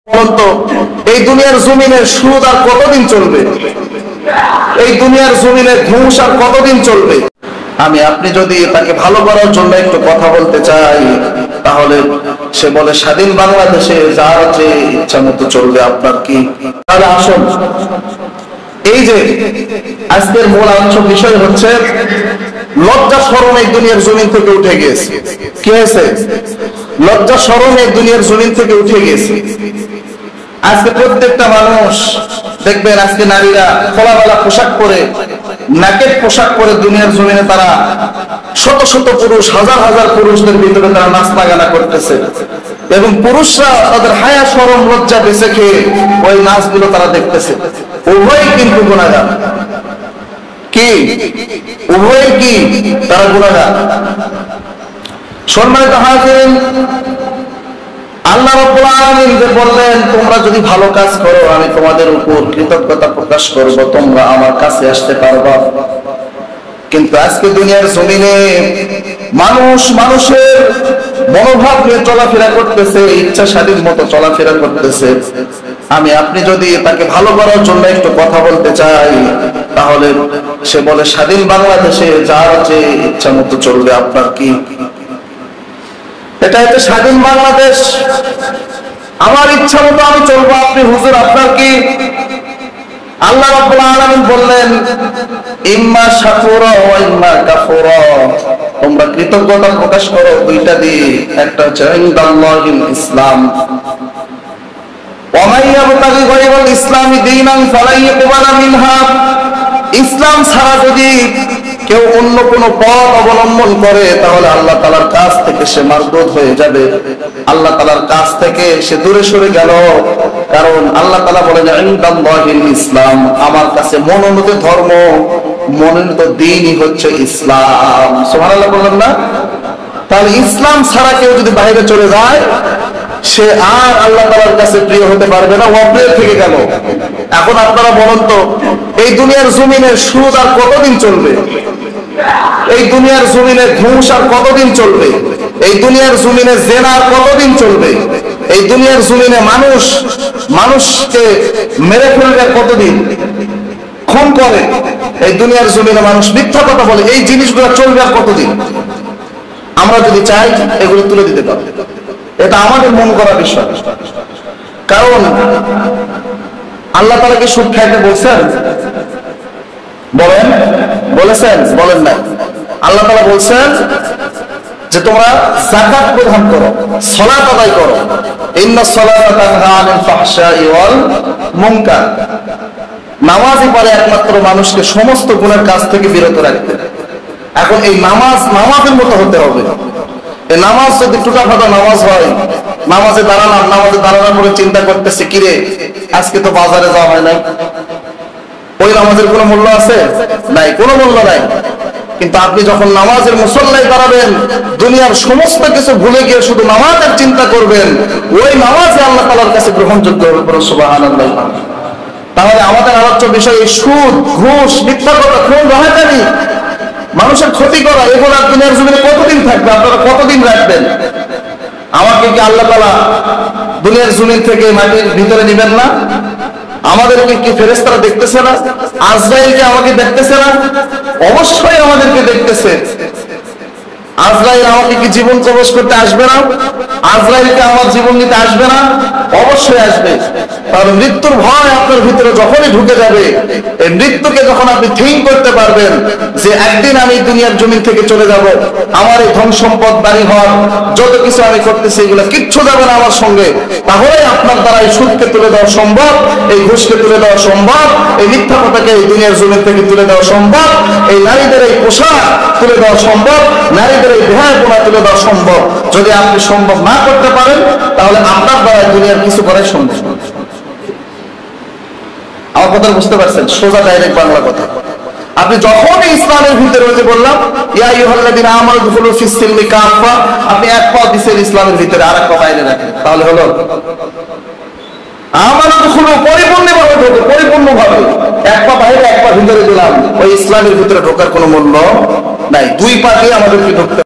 তো এই দুনিয়ার জমিনে সুদ আর কতদিন চলবে? এই দুনিয়ার জমিনে ঘুষ আর কতদিন চলবে? আমি আপনি যদি তাকে ভালো করার জন্য একটু কথা বলতে চাই, তাহলে সে বলে স্বাধীন বাংলাদেশে যার যে ইচ্ছা মতো চলবে, আপনার কি? তাহলে আসুন, এই যে আজকের মূল আলোচনার বিষয় হচ্ছে লজ্জা শরম এই দুনিয়ার জমিন থেকে উঠে গেছে। কি হয়েছে? লজ্জা শরম এই দুনিয়ার জমিন থেকে উঠে গেছে। আজকে প্রত্যেকটা মানুষ দেখবেন, আজকে নারীরা খোলামেলা পোশাক পরে, নাকেট পোশাক পরে দুনিয়ার জমিনে তারা শত শত পুরুষ, হাজার হাজার পুরুষদের ভিতরে তারা নাচনা গানা করতেছে, এবং পুরুষরা তাদের হায়া শরম লজ্জা বেঁচে খেয়ে ওই নাচগুলো তারা দেখতেছে। উভয় কিন্তু গুনাহগার। কি উভয় কি তারা গুনাহগার? সম্মানিত হাজিরিন, আল্লাহ রাব্বুল আলামিন যে বললেন, তোমরা যদি ভালো কাজ করো আমি তোমাদের উপর কৃতজ্ঞতা প্রকাশ করব, তোমরা আমার কাছে আসতে পারবা। কিন্তু আজকে দুনিয়ার জমিনে মানুষ মানুষের মনোভাব নিয়ে চলাফেরা করতেছে, ইচ্ছা স্বাধীন মতো চলাফেরা করতেছে। আমি আপনি যদি তাকে ভালো করার জন্য একটু কথা বলতে চাই, তাহলে সে বলে স্বাধীন বাংলাদেশে যার যে ইচ্ছা মতো চলবে, আপনার কি? এটা হচ্ছে স্বাধীন বাংলাদেশ, আমার ইচ্ছা মতো আমি চলবো, আপনি হুজুর আপনার কি? আল্লাহ রাব্বুল আলামিন বললেন, ইম্মা শাকুরা ওয়া ইম্মা কাফুরা, তোমরা কৃতজ্ঞতা প্রকাশ করো দুইটা দিয়ে। একটা হচ্ছে ইনদাল্লাহিল ইসলাম, ওয়া মান ইয়াবতাগি গায়রাল ইসলামি দীনান ফালান ইউকবালা মিনহা, ইসলাম ছাড়া যদি কেউ অন্য কোন পথ অবলম্বন করে, তাহলে আল্লাহ তাআলার কাছ থেকে সে মারদুদ হয়ে যাবে, আল্লাহ তাআলার কাছ থেকে সে দূরে সরে গেল। কারণ আল্লাহ তাআলা বলেন, ইনদাল্লাহিল ইসলাম, আমার কাছে মনোনীত ধর্ম, মনোনীত দ্বীনই হচ্ছে ইসলাম। সুবহানাল্লাহ বললেন না? তাহলে ইসলাম ছাড়া কেউ যদি বাইরে চলে যায়, সে আর আল্লাহ তাআলার কাছে প্রিয় হতে পারবে না, অপ্রিয় থেকে গেল। এখন আপনারা বলুন তো, এই দুনিয়ার জমিনে সুদ আর কতদিন চলবে? এই দুনিয়ার জমিনে ঘুষ আর কতদিন চলবে? এই দুনিয়ার জমিনে জিনা আর কতদিন চলবে? এই দুনিয়ার জমিনে মানুষ মানুষকে মেরে ফেলবে আর কতদিন? খুন করে, এই দুনিয়ার জমিনে মানুষ মিথ্যা কথা বলে, এই জিনিসগুলো চলবে আর কতদিন? আমরা যদি চাই এগুলো তুলে দিতে পারবো, এটা আমাদের মন করা বিষয়। কারণ আল্লাহ তাআলা কি সুদ খাইতে বলছেন? বলেন, বলেছেন? বলেন না। আল্লাহ তাআলা বলছেন যে তোমরা যাকাত প্রদান করো, সালাত আদায় করো, ইন্নাস সালাতা তানহা আনিল ফাহশাই ওয়াল মুনকার। নামাজই পারে একমাত্র মানুষকে সমস্ত গুনার কাজ থেকে বিরত রাখতে। এখন এই নামাজের মতো হতে হবে। এই নামাজ যদি টুটাফাটা নামাজ হয়, নামাজে দাঁড়ানোর পরে চিন্তা করতেছে, কিরে আজকে তো বাজারে যাওয়া হয় নাই, ওই নামাজের কোনো মূল্য আছে? নাই, কোনো মূল্য নাই। কিন্তু আপনি যখন নামাজের মুসল্লায় দাঁড়াবেন, দুনিয়ার সমস্ত কিছু ভুলে গিয়ে শুধু নামাজের চিন্তা করবেন, ওই নামাজে আল্লাহ তাআলার কাছে গ্রহণযোগ্য হবে। সুবহানাল্লাহ। তাহলে আমাদের আলোচ্য বিষয় এই সুদ, ঘুষ, মিথ্যা কথা, খুন, রাহাজানি, মানুষের ক্ষতি করা, এগুলো দুনিয়ার জমিনে কতদিন থাকবে? আপনারা কতদিন রাখবেন? আমাকে কি আল্লাহ তাআলা দুনিয়ার জমিন থেকে মাটির ভিতরে নেবেন না? আমাদেরকে কি ফেরেশতারা দেখতেছে না? আজরাইলকে আমাকে দেখতেছে না? অবশ্যই আমাদেরকে দেখতেছে। আজরাইল আমাকে কি জীবন কবজ করতে আসবে না? আজরাইলকে আমার জীবন নিতে আসবে না? অবশ্যই আসবে। কারণ মৃত্যুর ভয় আপনার ভিতরে যখনই ঢুকে যাবে, এই মৃত্যুকে যখন আপনি ঠিক করতে পারবেন যে একদিন আমি দুনিয়ার জমিন থেকে চলে যাব, আমার এই ধন সম্পদ, বাড়ি ঘর, যত কিছু আমি করতেছি এগুলো কিচ্ছু যাবে না আমার সঙ্গে, তাহলে আপনার দ্বারা এই সুদকে তুলে দেওয়া সম্ভব, এই ঘুষকে তুলে দেওয়া সম্ভব, এই মিথ্যা কথাকে এই দুনিয়ার জমিন থেকে তুলে দেওয়া সম্ভব, এই নারীদের এই পোশাক তুলে দেওয়া সম্ভব, নারীদের এই বেহায়াপনা তুলে দেওয়া সম্ভব। যদি আপনি সম্ভব না করতে পারেন, তাহলে আপনার দ্বারা দুনিয়ার কিছু করাই সম্ভব। আমার কথা বুঝতে পারছেন? সোজা ডাইরেক্ট বাংলা কথা। আপনি যখনই ইসলামের ভিতরে হতে বললাম, ইয়া আইয়ুহাল্লাযীনা আমানু দুখুলু ফিস সিলমি কাফা, আপনি এক পা দিছেন ইসলামের ভিতরে, আর এক পা বাইরে রাখেন, তাহলে হলো? আমানু দুখুলু পরিপূর্ণভাবে ঢোকে, পরিপূর্ণভাবে। এক পা বাইরে, এক পা ভিতরে দিলাম, ওই ইসলামের ভিতরে ঢোকার কোনো মূল্য নাই। দুই পা দিয়ে আমাদেরকে ঢুকতে